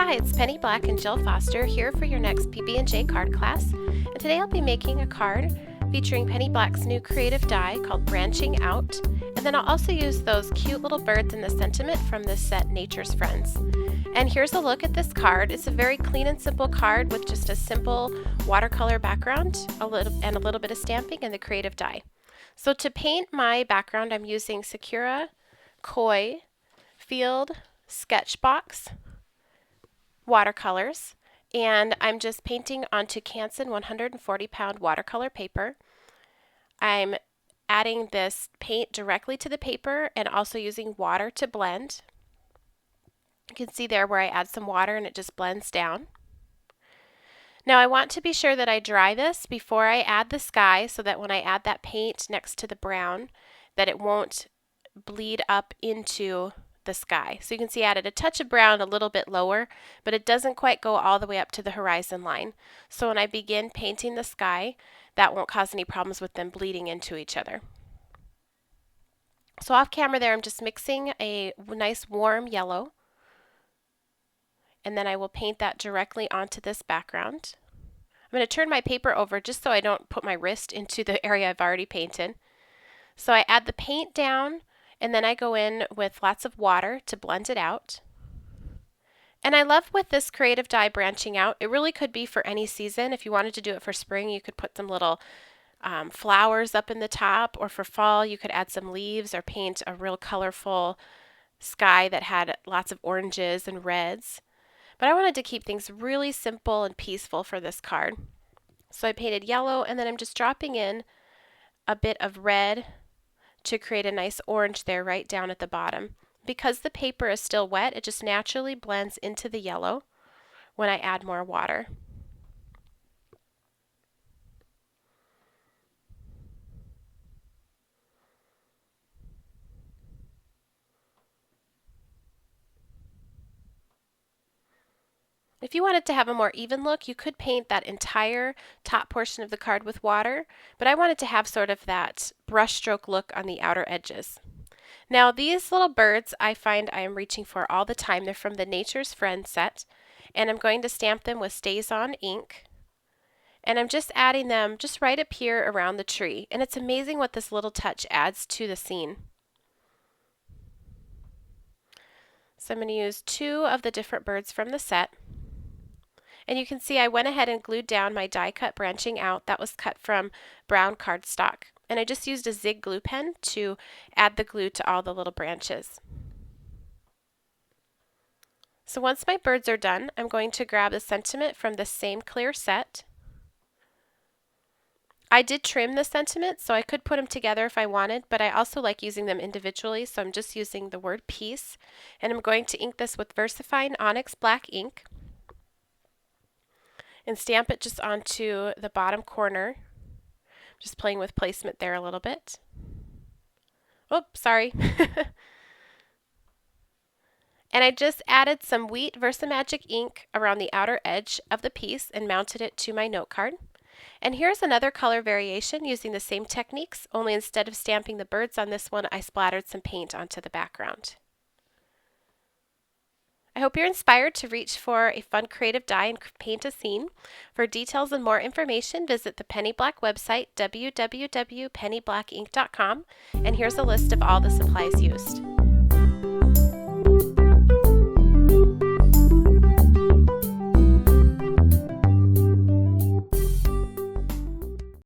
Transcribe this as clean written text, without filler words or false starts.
Hi, it's Penny Black and Jill Foster here for your next PB&J card class. And today I'll be making a card featuring Penny Black's new creative die called Branching Out. And then I'll also use those cute little birds in the sentiment from this set, Nature's Friends. And here's a look at this card. It's a very clean and simple card with just a simple watercolor background, a little bit of stamping, and the creative die. So to paint my background, I'm using Sakura Koi Field Sketchbox watercolors, and I'm just painting onto Canson 140-pound watercolor paper. I'm adding this paint directly to the paper and also using water to blend. You can see there where I add some water and it just blends down. Now I want to be sure that I dry this before I add the sky so that when I add that paint next to the brown that it won't bleed up into the sky. So you can see I added a touch of brown a little bit lower, but it doesn't quite go all the way up to the horizon line. So when I begin painting the sky, that won't cause any problems with them bleeding into each other. So off camera there, I'm just mixing a nice warm yellow, and then I will paint that directly onto this background. I'm going to turn my paper over just so I don't put my wrist into the area I've already painted. So I add the paint down, and then I go in with lots of water to blend it out. And I love with this creative die Branching Out, it really could be for any season. If you wanted to do it for spring, you could put some little flowers up in the top, or for fall, you could add some leaves or paint a real colorful sky that had lots of oranges and reds. But I wanted to keep things really simple and peaceful for this card. So I painted yellow, and then I'm just dropping in a bit of red to create a nice orange there right down at the bottom. Because the paper is still wet, it just naturally blends into the yellow when I add more water. If you wanted to have a more even look, you could paint that entire top portion of the card with water, but I wanted to have sort of that brushstroke look on the outer edges. Now these little birds I find I am reaching for all the time. They're from the Nature's Friends set, and I'm going to stamp them with StazOn ink. And I'm just adding them just right up here around the tree, and it's amazing what this little touch adds to the scene. So I'm going to use two of the different birds from the set. And you can see I went ahead and glued down my die cut Branching Out. That was cut from brown cardstock. And I just used a zig glue pen to add the glue to all the little branches. So once my birds are done, I'm going to grab the sentiment from the same clear set. I did trim the sentiment, so I could put them together if I wanted, but I also like using them individually, so I'm just using the word peace. And I'm going to ink this with VersaFine Onyx Black ink and stamp it just onto the bottom corner. Just playing with placement there a little bit. Oh, sorry. And I just added some Wheat Versamagic ink around the outer edge of the piece and mounted it to my note card. And here's another color variation using the same techniques, only instead of stamping the birds on this one, I splattered some paint onto the background. I hope you're inspired to reach for a fun creative die and paint a scene. For details and more information, visit the Penny Black website, www.pennyblackinc.com, and here's a list of all the supplies used.